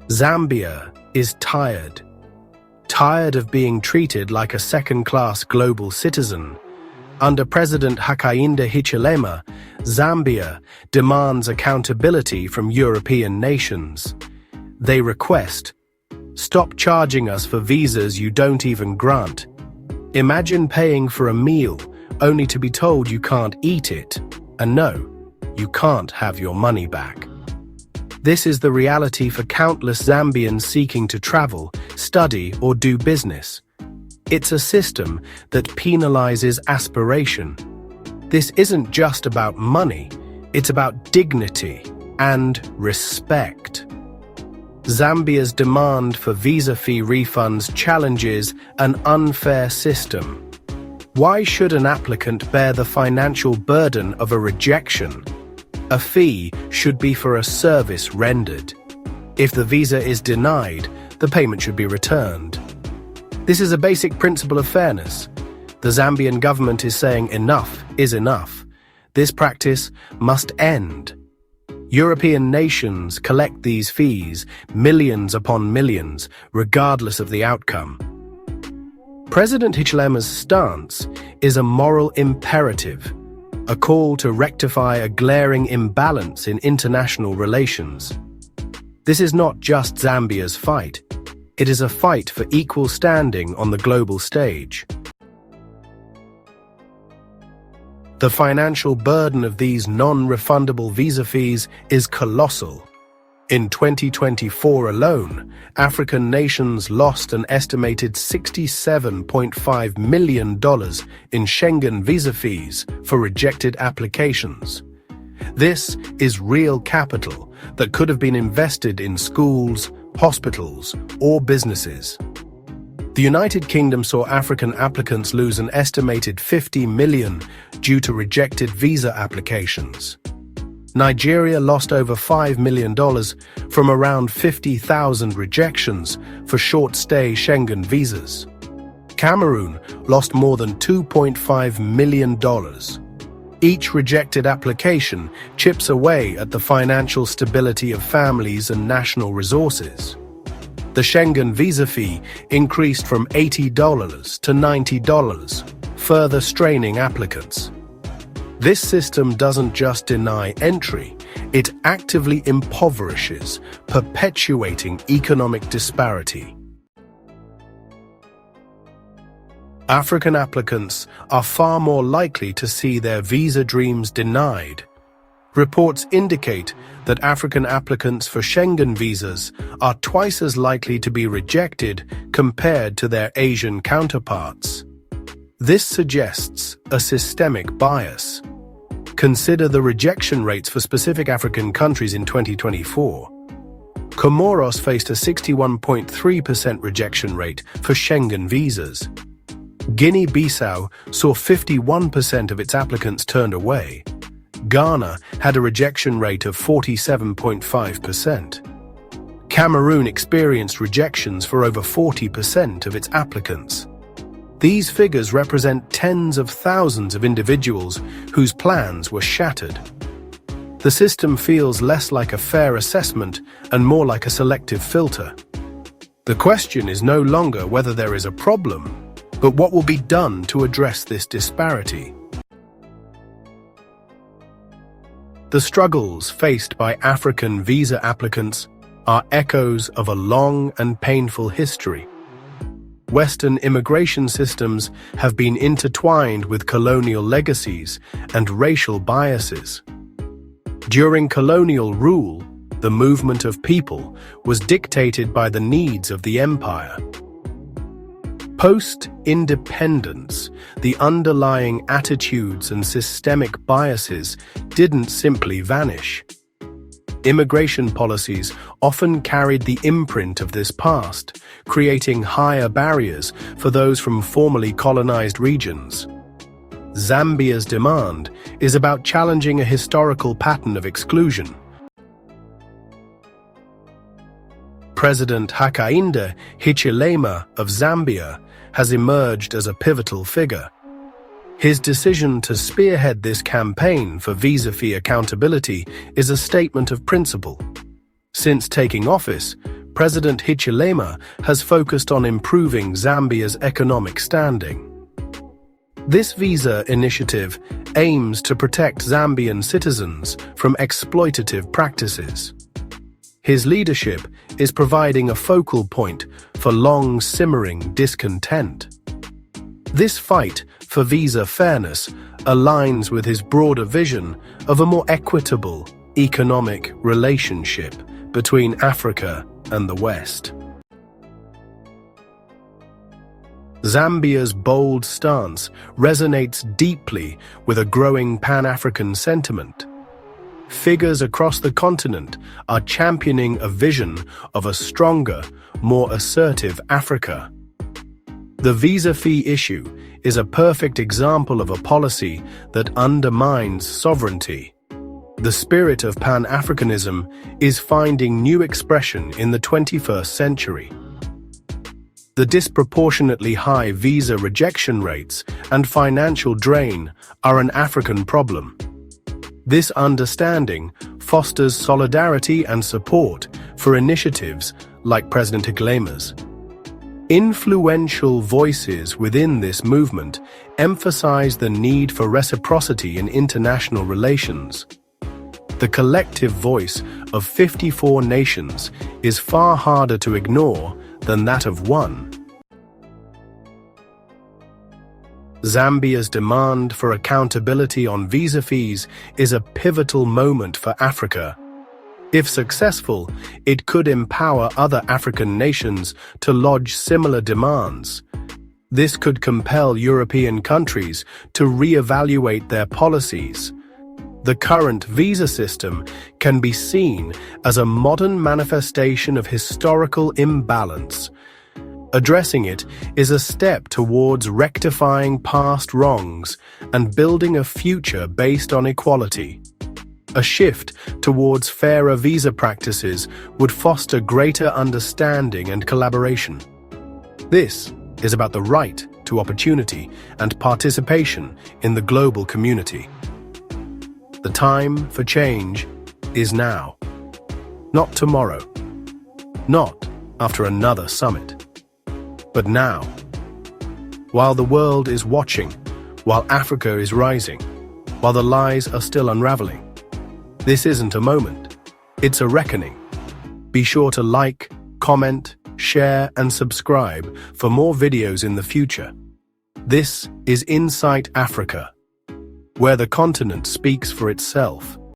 Zambia is tired of being treated like a second-class global citizen. Under President Hakainde Hichilema, Zambia demands accountability from European nations. They request, "Stop charging us for visas you don't even grant." Imagine paying for a meal only to be told you can't eat it, and no, you can't have your money back. This is the reality for countless Zambians seeking to travel, study, or do business. It's a system that penalizes aspiration. This isn't just about money, it's about dignity and respect. Zambia's demand for visa fee refunds challenges an unfair system. Why should an applicant bear the financial burden of a rejection? A fee should be for a service rendered. If the visa is denied, the payment should be returned. This is a basic principle of fairness. The Zambian government is saying enough is enough. This practice must end. European nations collect these fees, millions upon millions, regardless of the outcome. President Hichilema's stance is a moral imperative, a call to rectify a glaring imbalance in international relations. This is not just Zambia's fight. It is a fight for equal standing on the global stage. The financial burden of these non-refundable visa fees is colossal. In 2024 alone, African nations lost an estimated $67.5 million in Schengen visa fees for rejected applications. This is real capital that could have been invested in schools, hospitals, or businesses. The United Kingdom saw African applicants lose an estimated $50 million due to rejected visa applications. Nigeria lost over $5 million from around 50,000 rejections for short-stay Schengen visas. Cameroon lost more than $2.5 million. Each rejected application chips away at the financial stability of families and national resources. The Schengen visa fee increased from $80 to $90, further straining applicants. This system doesn't just deny entry, it actively impoverishes, perpetuating economic disparity. African applicants are far more likely to see their visa dreams denied. Reports indicate that African applicants for Schengen visas are twice as likely to be rejected compared to their Asian counterparts. This suggests a systemic bias. Consider the rejection rates for specific African countries in 2024. Comoros faced a 61.3% rejection rate for Schengen visas. Guinea-Bissau saw 51% of its applicants turned away. Ghana had a rejection rate of 47.5%. Cameroon experienced rejections for over 40% of its applicants. These figures represent tens of thousands of individuals whose plans were shattered. The system feels less like a fair assessment and more like a selective filter. The question is no longer whether there is a problem, but what will be done to address this disparity. The struggles faced by African visa applicants are echoes of a long and painful history. Western immigration systems have been intertwined with colonial legacies and racial biases. During colonial rule, the movement of people was dictated by the needs of the empire. Post-independence, the underlying attitudes and systemic biases didn't simply vanish. Immigration policies often carried the imprint of this past, creating higher barriers for those from formerly colonized regions. Zambia's demand is about challenging a historical pattern of exclusion. President Hakainde Hichilema of Zambia has emerged as a pivotal figure. His decision to spearhead this campaign for visa fee accountability is a statement of principle. Since taking office, President Hichilema has focused on improving Zambia's economic standing. This visa initiative aims to protect Zambian citizens from exploitative practices. His leadership is providing a focal point for long-simmering discontent. This fight for visa fairness aligns with his broader vision of a more equitable economic relationship between Africa and the West. Zambia's bold stance resonates deeply with a growing Pan-African sentiment. Figures across the continent are championing a vision of a stronger, more assertive Africa. The visa fee issue is a perfect example of a policy that undermines sovereignty. The spirit of Pan-Africanism is finding new expression in the 21st century. The disproportionately high visa rejection rates and financial drain are an African problem. This understanding fosters solidarity and support for initiatives like President Hichilema's. Influential voices within this movement emphasize the need for reciprocity in international relations. The collective voice of 54 nations is far harder to ignore than that of one. Zambia's demand for accountability on visa fees is a pivotal moment for Africa. If successful, it could empower other African nations to lodge similar demands. This could compel European countries to reevaluate their policies. The current visa system can be seen as a modern manifestation of historical imbalance. Addressing it is a step towards rectifying past wrongs and building a future based on equality. A shift towards fairer visa practices would foster greater understanding and collaboration. This is about the right to opportunity and participation in the global community. The time for change is now. Not tomorrow. Not after another summit. But now. While the world is watching, while Africa is rising, while the lies are still unraveling. This isn't a moment. It's a reckoning. Be sure to like, comment, share, and subscribe for more videos in the future. This is Insight Africa, where the continent speaks for itself.